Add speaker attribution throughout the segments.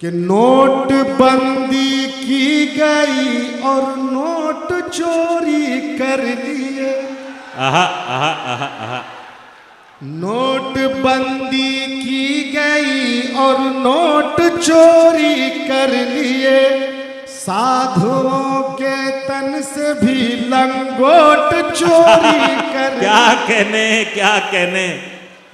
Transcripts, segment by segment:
Speaker 1: कि नोट बंदी की गई और नोट चोरी कर लिए।
Speaker 2: आहा आहा आहा आहा।
Speaker 1: नोट बंदी की गई और नोट चोरी कर लिए। साधुओं के तन से भी लंगोट चोरी कर
Speaker 2: क्या कहने क्या कहने।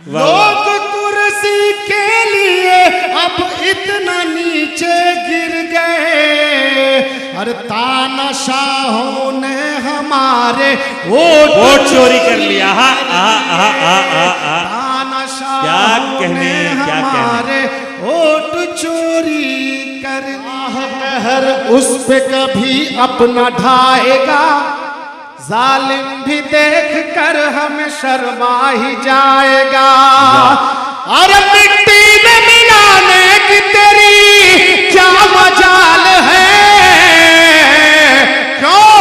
Speaker 1: लोग कुर्सी के लिए अब इतना नीचे गिर गए। अरे तानाशाहों ने हमारे
Speaker 2: वोट चोरी कर लिया।
Speaker 1: तानाशाहों ने हमारे वोट चोरी कर लिया। हर उस पे कभी अपना ढाएगा। जालिम भी देख कर हमें शर्मा ही जाएगा। और मिट्टी में मिलाने की तेरी क्या मजाल है। क्यों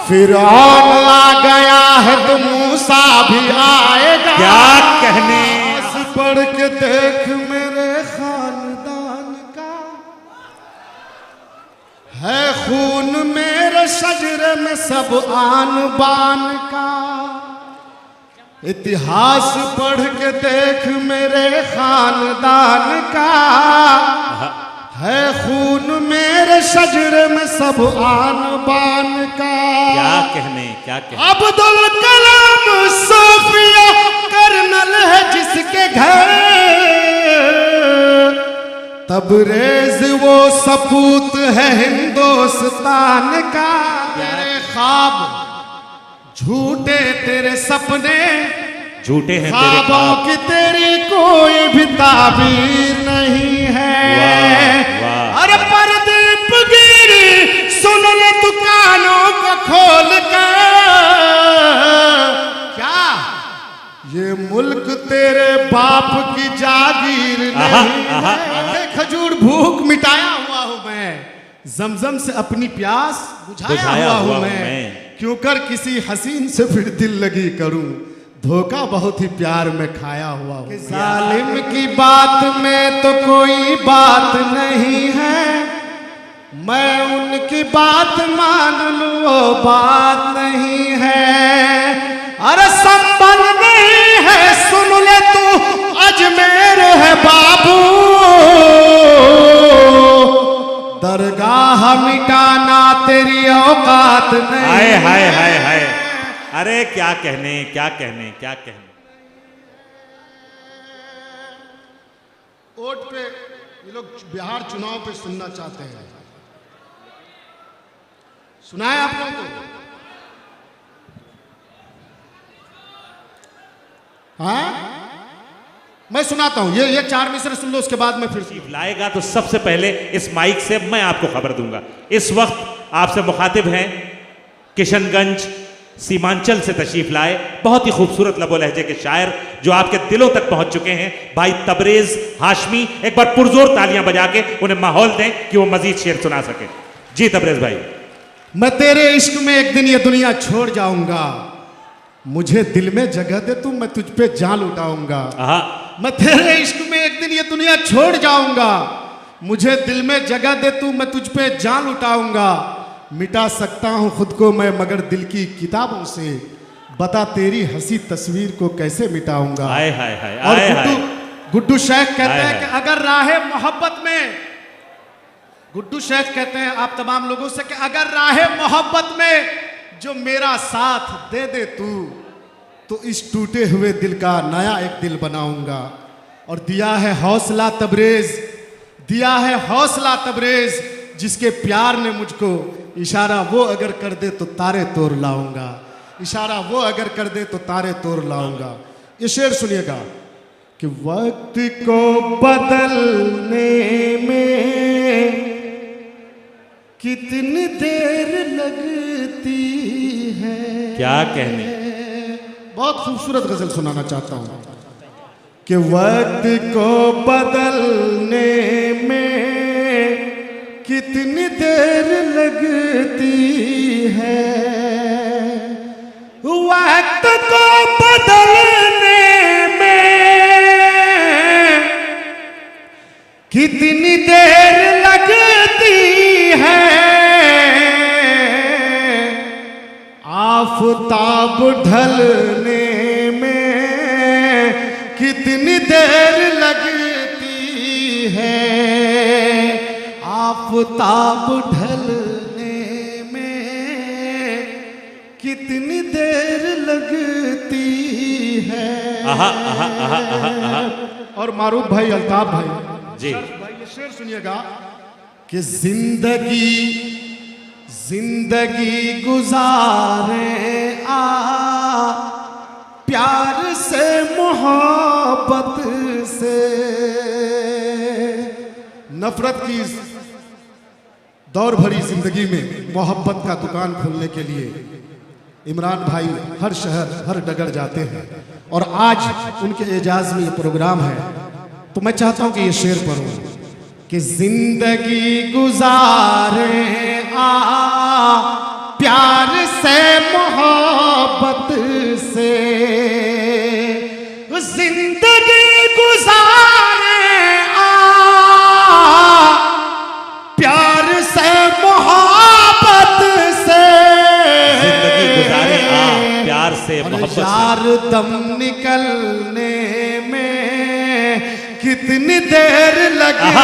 Speaker 1: फिरौन आ गया है तो मूसा भी आएगा।
Speaker 2: क्या कहने।
Speaker 1: पढ़ के देख मेरे खानदान का है खून मेरे शजरे में सब आन बान का। इतिहास पढ़ के देख मेरे खानदान का है खून मेरे शजरे में सब आन बान का।
Speaker 2: क्या कहने क्या कहने।
Speaker 1: अब्दुल कलाम सोफिया कर्नल है जिसके घर। तबरेज वो सपूत है हिंदुस्तान का। तेरे ख्वाब झूठे तेरे सपने
Speaker 2: झूठे हैं
Speaker 1: ख्वाबों की तेरी कोई भी ताबीर नहीं है। अरे परदीप गिरी सुन ले तू कानों को खोल कर। क्या ये मुल्क तेरे बाप की जागीर नहीं है। खजूर भूख मिटाया हुआ हूं मैं। जमजम से अपनी प्यास बुझाया हुआ हूं मैं। क्यों कर किसी हसीन से फिर दिल लगी करूं। धोखा बहुत ही प्यार में खाया हुआ हूं। जालिम की बात में तो कोई बात नहीं है। मैं उनकी बात मान लूं वो बात नहीं है। अरे संभल नहीं है सुन ले तू अजमेर है बाबू। दरगाह मिटाना तेरी औकात नहीं।
Speaker 2: हाय हाय हाय हाय। अरे क्या कहने क्या कहने क्या कहने।
Speaker 1: वोट पे ये लोग बिहार चुनाव पे सुनना चाहते हैं। सुनाए आप लोगों को। हाँ मैं सुनाता हूं। ये 4 मिसरे सुन लो उसके बाद में फिर
Speaker 2: लाएगा तो सबसे पहले इस माइक से मैं आपको खबर दूंगा। इस वक्त आपसे मुखातिब हैं किशनगंज सीमांचल से तशरीफ लाए बहुत ही खूबसूरत लबो लहजे के शायर जो आपके दिलों तक पहुंच चुके हैं भाई तबरेज हाशमी। एक बार पुरजोर तालियां बजा के उन्हें माहौल दें कि वो मजीद शेर सुना सके। जी तबरेज भाई।
Speaker 1: मैं तेरे इश्क में एक दिन ये दुनिया छोड़ जाऊंगा। मुझे दिल में जगह दे तू मैं तुझ पे जान लुटाऊंगा। मैं तेरे इश्क में एक दिन ये दुनिया छोड़ जाऊंगा। मुझे दिल में जगह दे तू मैं तुझ पे जान लुटाऊंगा। मिटा सकता हूं खुद को मैं मगर दिल की किताबों से। बता तेरी हंसी तस्वीर को कैसे मिटाऊंगा।
Speaker 2: हाय हाय हाय।
Speaker 1: और गुड्डू शेख कहते हैं कि अगर राहे मोहब्बत में। गुड्डू शेख कहते हैं आप तमाम लोगों से कि अगर राहे मोहब्बत में जो मेरा साथ दे दे तू तो इस टूटे हुए दिल का नया एक दिल बनाऊंगा। और दिया है हौसला तबरेज। दिया है हौसला तबरेज जिसके प्यार ने मुझको इशारा वो अगर कर दे तो तारे तोड़ लाऊंगा। इशारा वो अगर कर दे तो तारे तोड़ लाऊंगा। ये शेर सुनिएगा कि वक्त को बदलने में कितनी देर लगती है।
Speaker 2: क्या कहने।
Speaker 1: बहुत खूबसूरत गजल सुनाना चाहता हूं कि वक्त को बदलने में कितनी देर लगती है। वक्त को बदलने में कितनी कितनी देर लगती है आफताब ढलने में, कितनी देर लगती है आफताब ढलने में, कितनी देर लगती है। और मारूफ भाई, अल्ताफ भाई
Speaker 2: जी
Speaker 1: भाई, ये शेर सुनिएगा कि जिंदगी गुजारे प्यार से मोहब्बत से। नफरत की दौर भरी जिंदगी में मोहब्बत का दुकान खोलने के लिए इमरान भाई हर शहर हर डगर जाते हैं, और आज उनके एजाज में ये प्रोग्राम है, तो मैं चाहता हूं कि ये शेर पढ़ूं कि जिंदगी गुजारे प्यार से मोहब्बत से, जिंदगी गुजारे प्यार से मोहब्बत से,
Speaker 2: जिंदगी गुजारे प्यार से मोहब्बत से।
Speaker 1: यार दम निकलने में कितनी देर लगती है,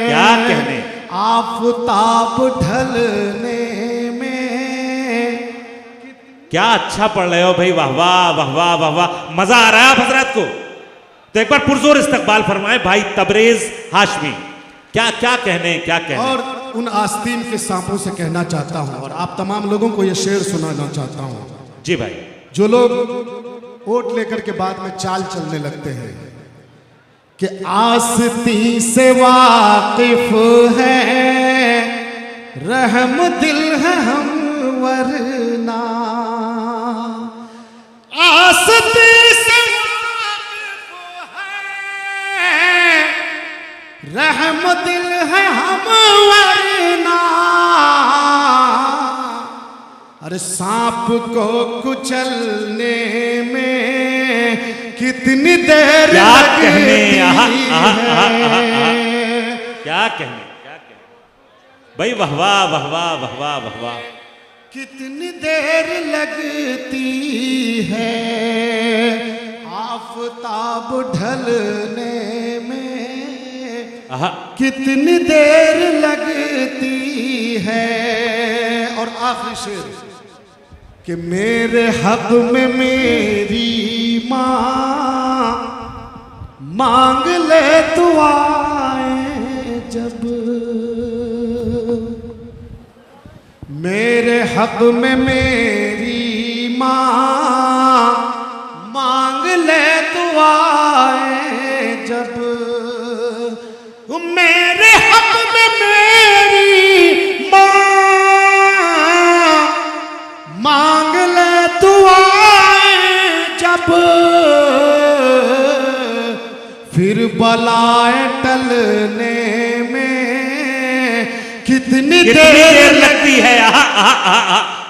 Speaker 2: क्या कहने,
Speaker 1: आफताब ढलने में।
Speaker 2: क्या अच्छा पढ़ रहे हो भाई, वाह वाह वाह वाह वाह वाह, मजा आ रहा है आप हजरात को। तो एक बार पुरजोर इस्तकबाल फरमाए भाई तबरेज हाशमी। क्या क्या कहने, क्या कहने।
Speaker 1: और उन आस्तीन के सांपों से कहना चाहता हूं, और आप तमाम लोगों को यह शेर सुनाना चाहता हूं।
Speaker 2: जी भाई।
Speaker 1: जो लोग वोट लेकर के बाद में चाल चलने लगते हैं कि आस्ती से वाकिफ है, रहम दिल है हम वरना, आस्ती से वाकिफ है, रहम दिल है हम वरना। अरे सांप को कुचलने में कितनी देर
Speaker 2: क्या
Speaker 1: लगती
Speaker 2: कहने,
Speaker 1: है।
Speaker 2: क्या कहने, क्या कहने भाई, वाह वाह वाह वाह वाह वाह वाह वाह।
Speaker 1: कितनी देर लगती है आफताब ढलने में, कितनी देर लगती है। और आखिरी शेर कि मेरे हक में मेरी माँ मांग ले दुआएं जब, मेरे हक में मेरी माँ मांग ले दुआएं जब, मेरे हक में मेरी माँ मांग ले दुआएं जब, फिर बलाएं टलने में कितनी देर
Speaker 2: लगती है।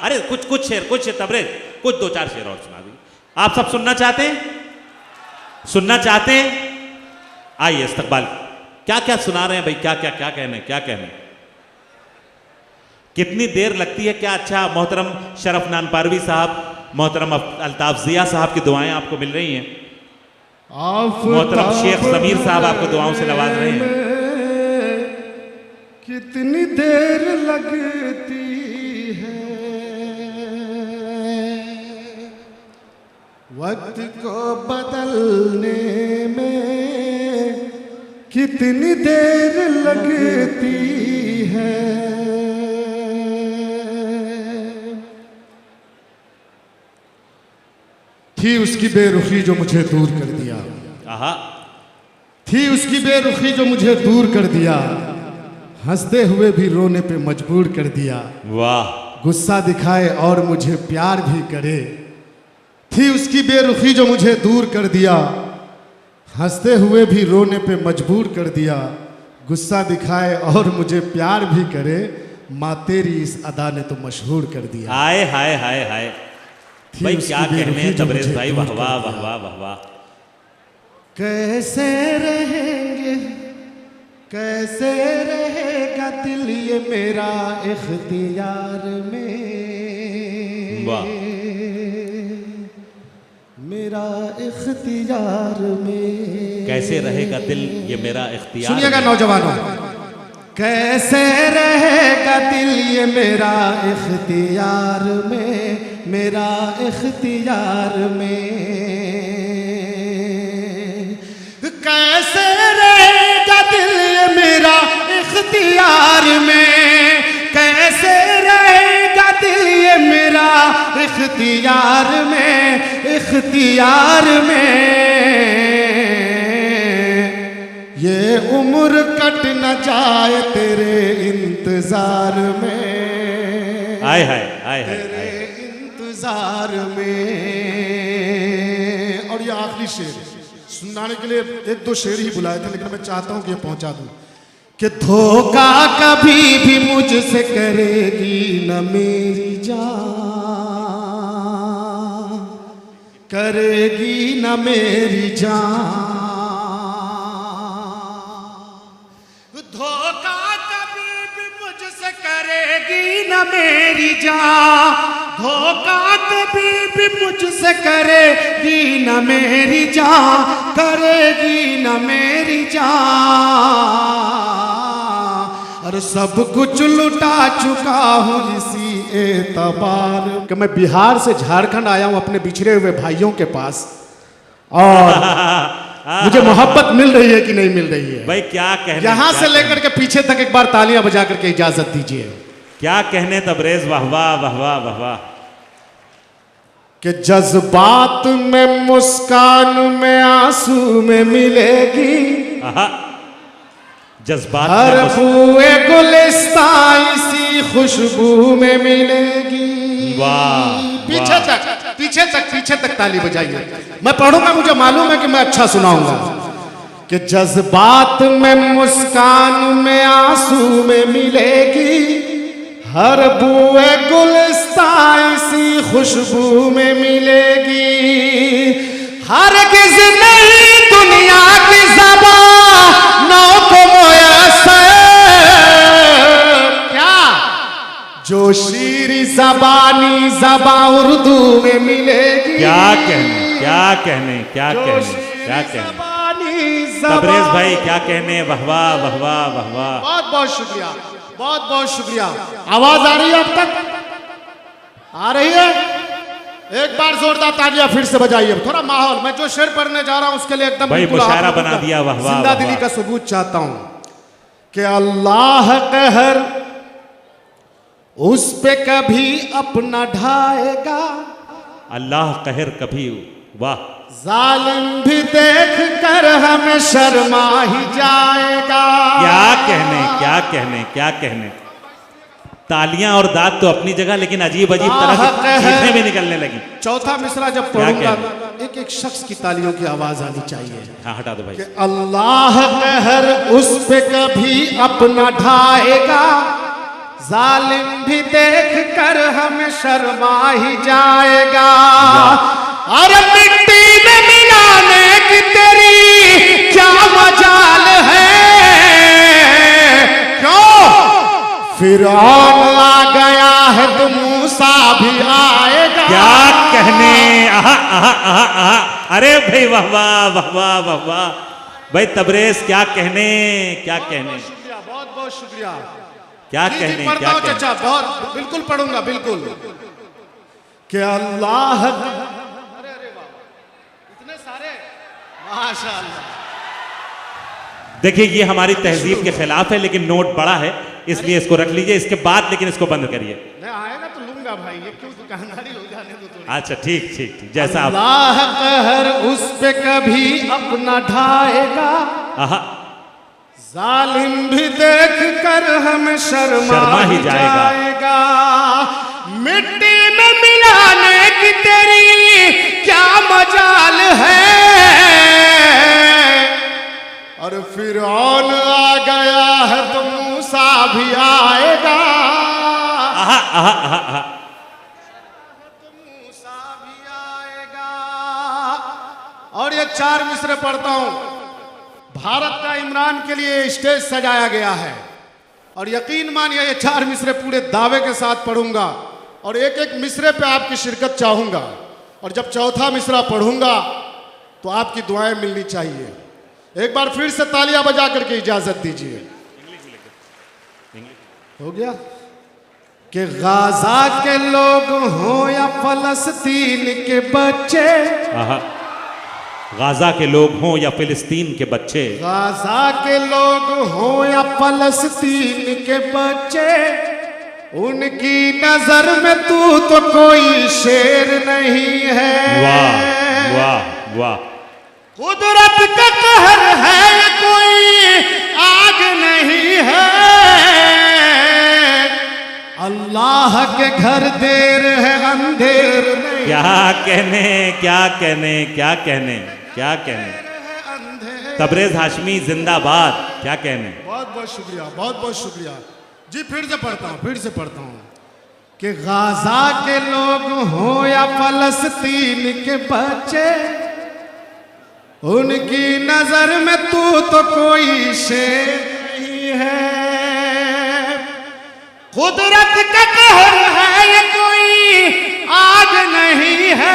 Speaker 2: अरे कुछ शेर तबरेज, कुछ दो चार शेर और सुना दी। आप सब सुनना चाहते हैं, सुनना चाहते हैं? आइए इस्तकबाल। क्या क्या सुना रहे हैं भाई, क्या क्या क्या कहने, क्या कहने। कितनी देर लगती है, क्या अच्छा। मोहतरम शरफ नानपारवी साहब, मोहतरम अल्ताफ जिया साहब की दुआएं आपको मिल रही हैं। मोहतरम शेख समीर साहब आपको दुआओं से नवाज रहे हैं।
Speaker 1: कितनी देर लगती है वक्त को बदलने में, कितनी देर लगती है। थी उसकी बेरुखी जो मुझे दूर कर दिया, थी उसकी बेरुखी जो मुझे दूर कर दिया, हंसते हुए भी रोने पे मजबूर कर दिया।
Speaker 2: वाह।
Speaker 1: गुस्सा दिखाए और मुझे प्यार भी करे, थी उसकी बेरुखी जो मुझे दूर कर दिया, हंसते हुए भी रोने पे मजबूर कर दिया। गुस्सा दिखाए और मुझे प्यार भी करे, माँ तेरी इस अदा ने तो मशहूर कर दिया।
Speaker 2: हाय हाय हाय हाय भाई, क्या कहने हैं तबरेज भाई, वाह वाह वाह वाह वाह वाह।
Speaker 1: कैसे रहेंगे कैसे रहेगा दिल ये मेरा इख्तियार में,
Speaker 2: वाह।
Speaker 1: मेरा इख्तियार में।
Speaker 2: कैसे रहेगा दिल ये मेरा इख्तियार।
Speaker 1: सुनिएगा नौजवानों, कैसे रहेगा दिल ये मेरा इख्तियार में, मेरा इख्तियार में। कैसे रहेगा दिल ये मेरा इख्तियार में, कैसे रहेगा दिल ये मेरा इख्तियार में, इख्तियार में। ये उम्र कट न जाए तेरे इंतजार में,
Speaker 2: आय हाय आय हाय
Speaker 1: तेरे इंतजार में। और ये आखिरी शेर सुनाने के लिए एक दो शेर ही बुलाए थे, लेकिन मैं चाहता हूं कि ये पहुंचा दूं कि धोखा कभी भी मुझसे करेगी न मेरी जान, करेगी न मेरी जान। धोखा कभी भी मुझसे करेगी न मेरी जान, धोखा कभी भी मुझसे करेगी न मेरी जान, करेगी न मेरी जान। और सब कुछ लुटा चुका हूँ इसी एतबार कि मैं बिहार से झारखंड आया हूँ अपने बिछड़े हुए भाइयों के पास, और मुझे मोहब्बत मिल रही है कि नहीं मिल रही है।
Speaker 2: भाई क्या कहने,
Speaker 1: यहां से लेकर के पीछे तक एक बार तालियां बजा करके इजाजत दीजिए।
Speaker 2: क्या कहने तबरेज, वाह वाह वाह वाह वाह वाह।
Speaker 1: कि जज्बात में मुस्कान में आंसू में मिलेगी,
Speaker 2: जज्बात
Speaker 1: हर
Speaker 2: में
Speaker 1: फूए गुलिस्तां इसी खुशबू में मिलेगी।
Speaker 2: वाह,
Speaker 1: पीछे तक पीछे तक पीछे तक ताली बजाइए। मैं पढ़ूंगा, मुझे मालूम है कि मैं अच्छा सुनाऊंगा। कि जज्बात में मुस्कान में आंसू में मिलेगी, हर बूए गुलिस्तां इसी खुशबू में मिलेगी। हरगिज़ नहीं दुनिया की ज़बानों को मुयस्सर, क्या जो शीरी ज़बानी ज़बां उर्दू में मिलेगी।
Speaker 2: क्या कहने, क्या कहने, क्या कहने, क्या कहने तबरेज भाई, क्या कहने, वाह वाह वाह वाह वाह वाह।
Speaker 1: बहुत बहुत शुक्रिया, बहुत बहुत शुक्रिया। आवाज आ रही है अब तक? आ रही है? एक बार जोरदार तालियां फिर से बजाइए। थोड़ा माहौल, मैं जो शेर पढ़ने जा रहा हूं उसके लिए एकदम
Speaker 2: भाई मुशायरा बना दिया, वाह वाह।
Speaker 1: जिंदा दिली का सबूत चाहता हूं कि अल्लाह कहर उस पे कभी अपना ढाएगा,
Speaker 2: अल्लाह कहर कभी, वाह।
Speaker 1: जालिम भी देख कर हमें शर्मा ही जाएगा।
Speaker 2: क्या कहने, क्या कहने, क्या कहने। तालियां और दाद तो अपनी जगह, लेकिन अजीब अजीब तरह की चीजें भी निकलने लगी।
Speaker 1: चौथा मिसरा जब पढ़ूंगा एक एक शख्स की तालियों की आवाज आनी चाहिए।
Speaker 2: हाँ हटा दो भाई।
Speaker 1: अल्लाह कहर उस पे कभी अपना ढाएगा, जालिम भी देख कर हमें शर्मा ही जाएगा। और मिट्टी में मिलाने की तेरी क्या मजाल है, क्यों फिरौन आ गया है तो मूसा भी आएगा।
Speaker 2: क्या कहने, आहा आहा आहा आहा। अरे भाई वाह वाह वाह वाह वाह वाह भाई तबरेज, क्या कहने, क्या कहने।
Speaker 1: बहुत बहुत शुक्रिया।
Speaker 2: क्या कहने, क्या कहने।
Speaker 1: चाचा बहुत बिल्कुल पढ़ूंगा, बिल्कुल। कि अल्लाह, अरे अरे वाह, इतने सारे, माशाअल्लाह।
Speaker 2: देखिए ये हमारी तहजीब के खिलाफ है, लेकिन नोट बड़ा है इसलिए इसको रख लीजिए। इसके बाद लेकिन इसको बंद करिए।
Speaker 1: मैं आएगा तो लूंगा भाई, ये क्यों दुकानदारी हो जाने दो थोड़ी।
Speaker 2: अच्छा ठीक ठीक ठीक, जैसा आप।
Speaker 1: अल्लाह कहर उस पे कभी अपना ढाएगा,
Speaker 2: आहा,
Speaker 1: जालिम भी देख कर हमें शर्मा ही जाएगा। मिट्टी में मिलाने की तेरी क्या मजाल है, और फिरौन आ गया है तो मूसा भी आएगा।
Speaker 2: आहा आहा आहा आहा।
Speaker 1: तो मूसा भी आएगा। और ये चार मिसरे पढ़ता हूं। भारत का इमरान के लिए स्टेज सजाया गया है और यकीन मानिए ये 4 मिसरे पूरे दावे के साथ पढ़ूंगा और एक एक मिसरे पे आपकी शिरकत चाहूंगा और जब चौथा मिसरा पढ़ूंगा तो आपकी दुआएं मिलनी चाहिए। एक बार फिर से तालियां बजा करके इजाजत दीजिए। हो गया कि गाजा के लोग हों या फलस्तीन के बच्चे,
Speaker 2: गाजा के लोग हों या फिलिस्तीन के बच्चे,
Speaker 1: गाजा के लोग हों या फलस्तीन के बच्चे, उनकी नजर में तू तो कोई शेर नहीं है।
Speaker 2: वाह वाह वाह।
Speaker 1: कुदरत का कहर है ये कोई आग नहीं है, अल्लाह के घर देर है अंधेर नहीं।
Speaker 2: क्या कहने क्या कहने क्या कहने क्या कहने। तबरेज हाशमी जिंदाबाद। क्या कहने।
Speaker 1: बहुत बहुत शुक्रिया, बहुत बहुत शुक्रिया जी। फिर से पढ़ता हूँ कि गाजा के लोग हों या फलस्तीन के बच्चे, उनकी नजर में तू तो कोई शेर नहीं है। कुदरत का कहर है ये कोई आग नहीं है,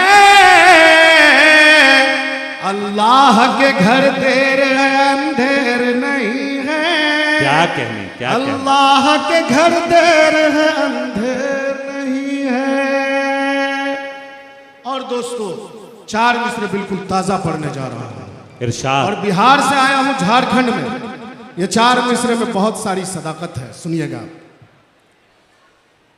Speaker 1: अल्लाह के घर देर है अंधेर नहीं है।
Speaker 2: क्या कहने क्या कहने।
Speaker 1: अल्लाह के घर देर है अंधेर नहीं है। और दोस्तों 4 मिसरे बिल्कुल ताजा पढ़ने जा रहा हूं।
Speaker 2: इरशाद।
Speaker 1: और बिहार से आया हूं झारखंड में। ये 4 मिसरे में बहुत सारी सदाकत है, सुनिएगा।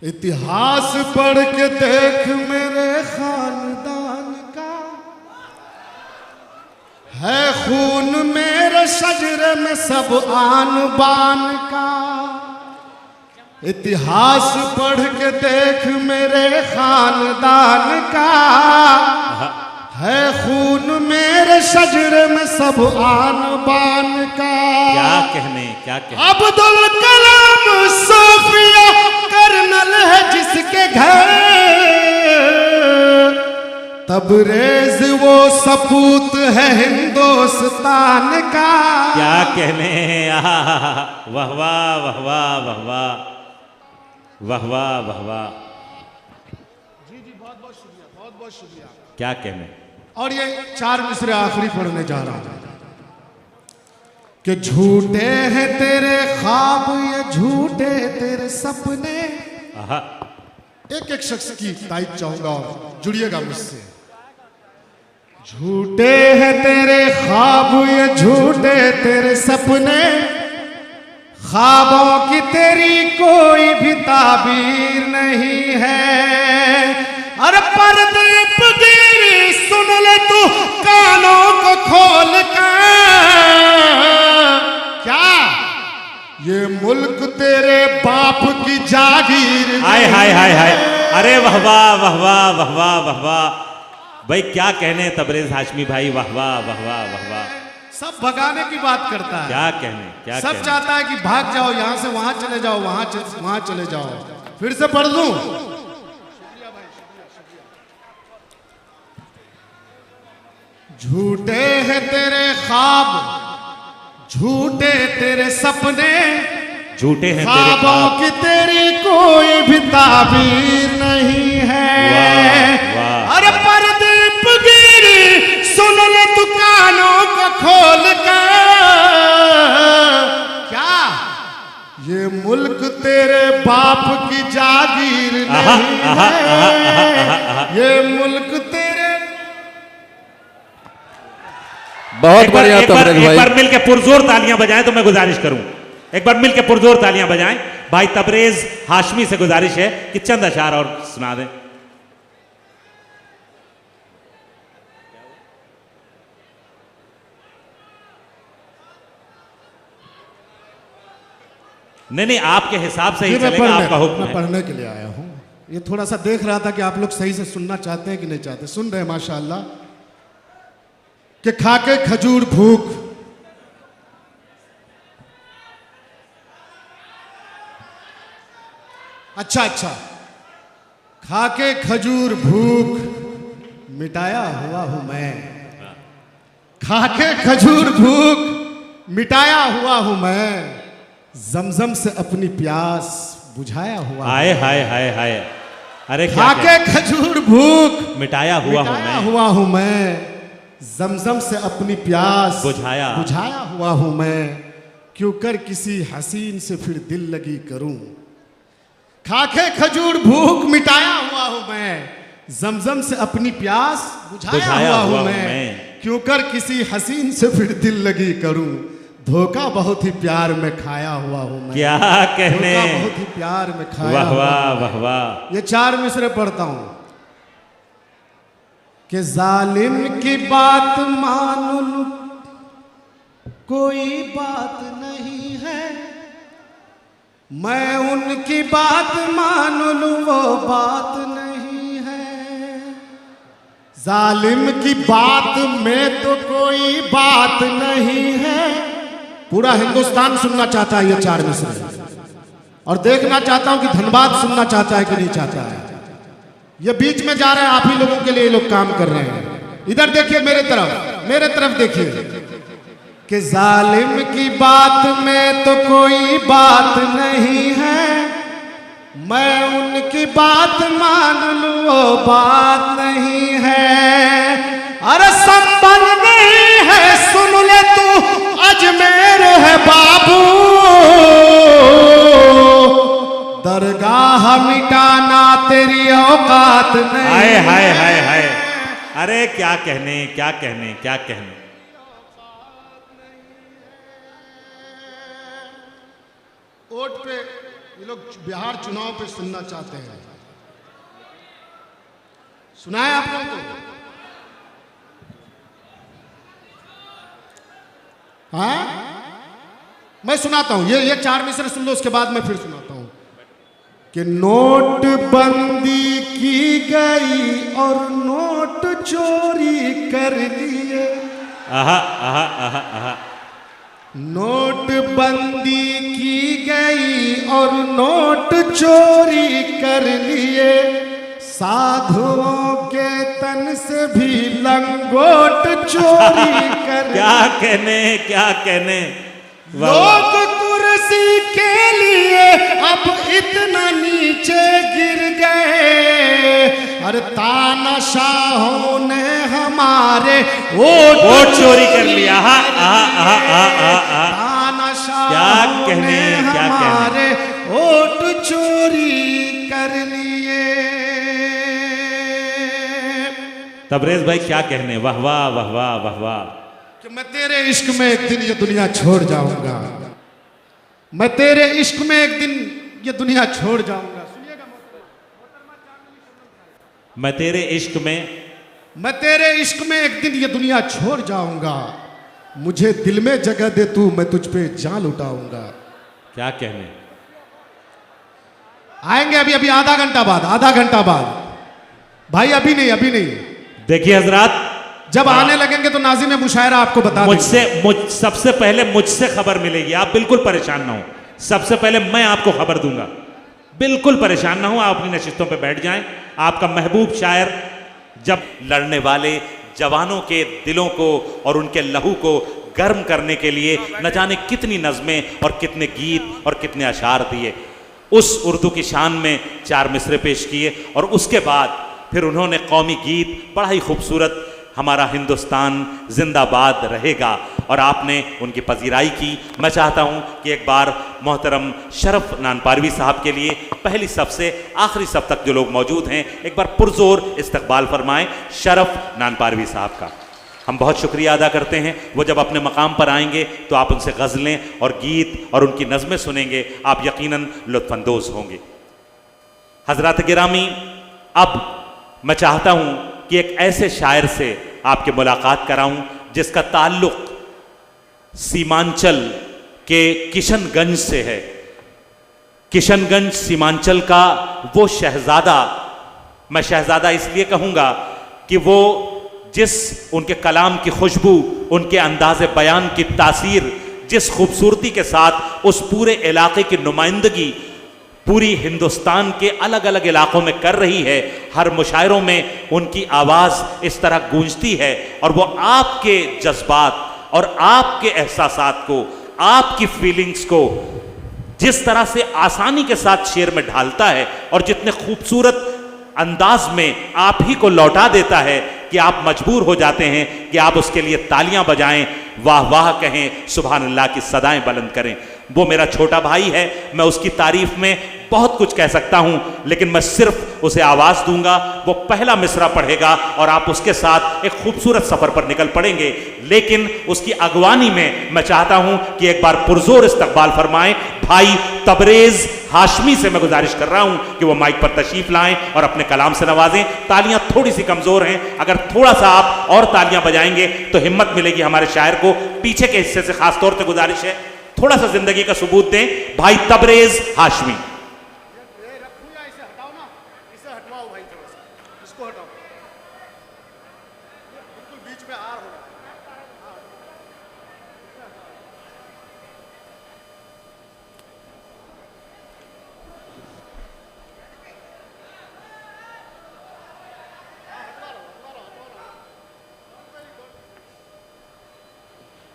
Speaker 1: इतिहास पढ़ के देख मेरे खानदान का, है खून मेरे शजरे में सब आन बान का। इतिहास पढ़ के देख मेरे खानदान का, है खून मेरे शजरे में सब आन बान का।
Speaker 2: क्या कहने क्या कहने।
Speaker 1: अब्दुल कलाम सोफिया कर्नल है जिसके घर, तबरेज वो सपूत है हिंदुस्तान का।
Speaker 2: क्या कहने। वाह वाह वाह वाह वाह वाह वाह वाह वाह वाह।
Speaker 1: जी बहुत बहुत शुक्रिया, बहुत बहुत शुक्रिया।
Speaker 2: क्या कहने।
Speaker 1: और ये 4 मिसरे आखिरी पढ़ने जा रहा हूं कि झूठे हैं तेरे ख्वाब ये झूठे तेरे सपने। एक एक शख्स की तारीफ चाहूंगा और जुड़िएगा मुझसे। झूठे हैं तेरे ख्वाब ये झूठे तेरे सपने, ख्वाबों की तेरी कोई भी ताबीर नहीं है। अरे परदीप गिरी सुन ले तू कानों को खोल कर, क्या ये मुल्क तेरे बाप की जागीर।
Speaker 2: हाय हाय हाय हाय। अरे वाह वाह वाह वाह वाह वाह वाह वाह। भाई क्या कहने तबरेज हाशमी भाई। वाह वाह वाह वाह वाह वाह।
Speaker 1: सब भगाने की बात करता है।
Speaker 2: क्या कहने क्या
Speaker 1: सब
Speaker 2: कहने।
Speaker 1: चाहता है कि भाग जाओ यहाँ से वहां चले जाओ, वहां चले जाओ। फिर से पढ़ दूं। झूठे हैं तेरे ख्वाब झूठे तेरे सपने,
Speaker 2: झूठे हैं तेरे
Speaker 1: ख्वाबों
Speaker 2: ख्वाब।
Speaker 1: की तेरी कोई भी ताबीर नहीं है।
Speaker 2: वाह।
Speaker 1: अरे परदीप गिरी सुन ले तू कानों को खोल कर, क्या ये मुल्क तेरे बाप की जागीर नहीं है। ये मुल्क तेरे।
Speaker 3: बहुत बढ़िया तबरेज भाई।
Speaker 2: एक बार मिलके पुरजोर तालियां बजाएं तो मैं गुजारिश करूं। एक बार मिलके पुरजोर तालियां बजाएं। भाई तबरेज हाशमी से गुजारिश है कि चंद अशार और सुना दें। नहीं आपके हिसाब से ही चलेगा, आपका हुक्म
Speaker 1: मैं
Speaker 2: है।
Speaker 1: पढ़ने के लिए आया हूँ। ये थोड़ा सा देख रहा था कि आप लोग सही से सुनना चाहते हैं कि नहीं चाहते। सुन रहे हैं माशाअल्लाह। कि खाके खजूर भूख, अच्छा खाके खजूर भूख मिटाया हुआ हूं मैं। खाके खजूर भूख मिटाया हुआ हूं मैं, जमजम से अपनी प्यास बुझाया हुआ।
Speaker 2: हाय हाय हाय हाय, अरे क्या
Speaker 1: खाके खजूर भूख
Speaker 2: मिटाया हुआ हूं
Speaker 1: मिटाया
Speaker 2: मैं,
Speaker 1: हुआ हूं मैं, जमजम से अपनी प्यास
Speaker 2: बुझाया
Speaker 1: हुआ हूं मैं, क्यों कर किसी हसीन से फिर दिल लगी करूं। खाके खजूर भूख मिटाया हुआ हूं मैं, जमजम से अपनी प्यास बुझाया हुआ हूं मैं, क्यों कर किसी हसीन से फिर दिल लगी करूं। धोखा बहुत ही प्यार में खाया हुआ हूं मैं,
Speaker 2: क्या कहने,
Speaker 1: धोखा बहुत ही प्यार में खाया
Speaker 2: वाह
Speaker 1: हुआ
Speaker 2: वाह
Speaker 1: हूं।
Speaker 2: वाह वाह।
Speaker 1: ये 4 मिसरे पढ़ता हूं कि जालिम की बात मान लूं कोई बात नहीं है, मैं उनकी बात मान लूं वो बात नहीं है। जालिम की बात में तो कोई बात नहीं है। पूरा हिंदुस्तान सुनना चाहता है ये 4 मिसरे, और देखना चाहता हूं कि धनबाद सुनना चाहता है कि नहीं चाहता है। ये बीच में जा रहे हैं, आप ही लोगों के लिए ये लोग काम कर रहे हैं। इधर देखिए मेरे तरफ देखिए कि जालिम की बात में तो कोई बात नहीं है, मैं उनकी बात मान लूं वो बात नहीं है। अरे संभल नहीं है सुन ले तू अजमेर है बाबू, दरगाह मिटाना तेरी औकात नहीं।
Speaker 2: हाय हाय हाय हाय, अरे क्या कहने क्या कहने क्या कहने।
Speaker 1: वोट पे ये लोग बिहार चुनाव पे सुनना चाहते हैं, सुनाए आप लोगों को? हाँ, मैं सुनाता हूं, ये 4 मिसरे सुन लो, उसके बाद मैं फिर सुनाता हूं कि नोटबंदी की गई और नोट चोरी कर लिए।
Speaker 2: आहा आहा आहा आहा,
Speaker 1: नोटबंदी की गई और नोट चोरी कर लिए, साधुओं के तन से भी लंगोट चोरी कर
Speaker 2: क्या कहने क्या कहने।
Speaker 1: लोग कुर्सी के लिए अब इतना नीचे गिर गए, अरे तानाशाहों ने हमारे
Speaker 2: वोट चोरी कर लिया।
Speaker 1: तानाशाहों ने हमारे वोट चोरी कर लिए।
Speaker 2: तबरेज भाई क्या कहने, वाह वाह वाह वाह वाह वाह।
Speaker 1: कि मैं तेरे इश्क में एक दिन ये दुनिया छोड़ जाऊंगा, मैं तेरे इश्क में एक दिन ये दुनिया छोड़ जाऊंगा।
Speaker 2: मैं तेरे इश्क में एक दिन ये दुनिया छोड़ जाऊंगा, मुझे दिल में जगह दे तू, मैं तुझ पे जान लुटाऊंगा। क्या कहने। आएंगे अभी आधा घंटा बाद भाई, अभी नहीं। देखिए हजरात,
Speaker 1: जब आने लगेंगे तो नाज़िम मुशायरा आपको बता देंगे।
Speaker 2: सबसे पहले मुझसे खबर मिलेगी, आप बिल्कुल परेशान ना हो। सबसे पहले मैं आपको खबर दूंगा, बिल्कुल परेशान ना हो। आप अपनी नशिस्तों पे बैठ जाएं। आपका महबूब शायर जब लड़ने वाले जवानों के दिलों को और उनके लहू को गर्म करने के लिए न जाने कितनी नज़में और कितने गीत और कितने अशार दिए, उस उर्दू की शान में 4 मिसरे पेश किए। और उसके बाद फिर उन्होंने कौमी गीत बड़ा ही खूबसूरत, हमारा हिंदुस्तान जिंदाबाद रहेगा, और आपने उनकी पजीराई की। मैं चाहता हूं कि एक बार मोहतरम शरफ नानपारवी साहब के लिए पहली सब से आखिरी सब तक जो लोग मौजूद हैं, एक बार पुरजोर इस्तकबाल फरमाएं शरफ नानपारवी साहब का। हम बहुत शुक्रिया अदा करते हैं। वो जब अपने मकाम पर आएंगे तो आप उनसे गज़लें और गीत और उनकी नज़में सुनेंगे, आप यकीनन लुत्फ़अंदोज़ होंगे। हज़रात गिरामी, अब मैं चाहता हूं कि एक ऐसे शायर से आपके मुलाकात कराऊं जिसका ताल्लुक सीमांचल के किशनगंज से है। किशनगंज सीमांचल का वो शहजादा, मैं शहजादा इसलिए कहूंगा कि वो जिस उनके कलाम की खुशबू, उनके अंदाज़े बयान की तासीर, जिस खूबसूरती के साथ उस पूरे इलाके की नुमाइंदगी पूरी हिंदुस्तान के अलग अलग इलाकों में कर रही है, हर मुशायरों में उनकी आवाज़ इस तरह गूंजती है, और वो आपके जज्बात, और आपके एहसासात को, आपकी फीलिंग्स को जिस तरह से आसानी के साथ शेर में ढालता है और जितने खूबसूरत अंदाज में आप ही को लौटा देता है कि आप मजबूर हो जाते हैं कि आप उसके लिए तालियां बजाएं, वाह वाह कहें, सुभान अल्लाह की सदाएं बुलंद करें। वो मेरा छोटा भाई है, मैं उसकी तारीफ में बहुत कुछ कह सकता हूं, लेकिन मैं सिर्फ उसे आवाज दूंगा, वो पहला मिसरा पढ़ेगा और आप उसके साथ एक खूबसूरत सफर पर निकल पड़ेंगे। लेकिन उसकी अगवानी में मैं चाहता हूं कि एक बार पुरजोर इस्तकबाल फरमाएं भाई तबरेज हाशमी से मैं गुजारिश कर रहा हूं कि वो माइक पर तशरीफ लाएं और अपने कलाम से नवाजें। तालियां थोड़ी सी कमजोर हैं, अगर थोड़ा सा आप और तालियां बजाएंगे तो हिम्मत मिलेगी हमारे शायर को। पीछे के हिस्से से खासतौर से गुजारिश है, थोड़ा सा जिंदगी का सबूत दें भाई तबरेज हाशमी।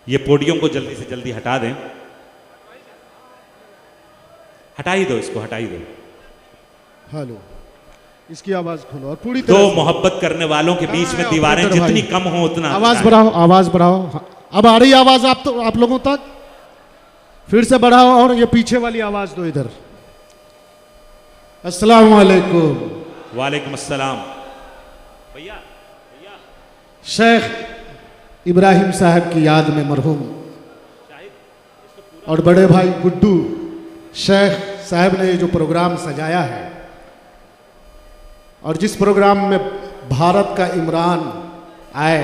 Speaker 2: ये पोडियम को जल्दी से जल्दी हटा दें, हटा ही दो इसको, हटा ही दो।
Speaker 1: हेलो, इसकी आवाज खोलो और पूरी
Speaker 2: दो
Speaker 1: तरह से।
Speaker 2: मोहब्बत करने वालों के बीच में दीवारें
Speaker 1: ऑपरेटर
Speaker 2: जितनी
Speaker 1: भाई,
Speaker 2: कम हो उतना
Speaker 1: आवाज
Speaker 2: अच्छा है।
Speaker 1: बढ़ाओ, आवाज बढ़ाओ। हाँ, अब आ रही आवाज आप लोगों तक? फिर से बढ़ाओ और ये पीछे वाली आवाज दो इधर। अस्सलाम वालेकुम।
Speaker 2: वालेकुम अस्सलाम। भैया
Speaker 1: शेख इब्राहिम साहब की याद में मरहूम और बड़े भाई गुड्डू शेख साहब ने जो प्रोग्राम सजाया है और जिस प्रोग्राम में भारत का इमरान आए,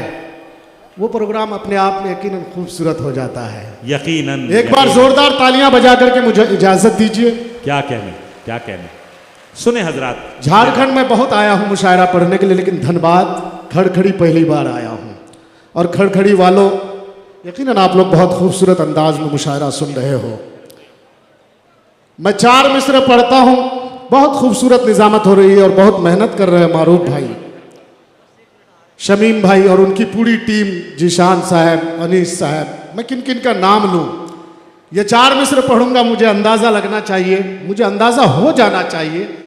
Speaker 1: वो प्रोग्राम अपने आप में यकीनन खूबसूरत हो जाता है।
Speaker 2: यकीनन।
Speaker 1: एक बार जोरदार तालियां बजा करके मुझे इजाजत दीजिए।
Speaker 2: क्या कहने, क्या कहने। सुने हजरात,
Speaker 1: झारखंड में बहुत आया हूं मुशायरा पढ़ने के लिए, लेकिन धनबाद खड़खड़ी पहली बार आया हूं। और खड़खड़ी वालों, यकीनन आप लोग बहुत खूबसूरत अंदाज में मुशायरा सुन रहे हो। मैं 4 मिसरे पढ़ता हूं, बहुत खूबसूरत निजामत हो रही है और बहुत मेहनत कर रहे हैं मारूफ भाई, शमीम भाई और उनकी पूरी टीम, जीशान साहब, अनीस साहब। मैं किन किन का नाम लूं? ये 4 मिसरे पढ़ूंगा, मुझे अंदाजा लगना चाहिए, मुझे अंदाजा हो जाना चाहिए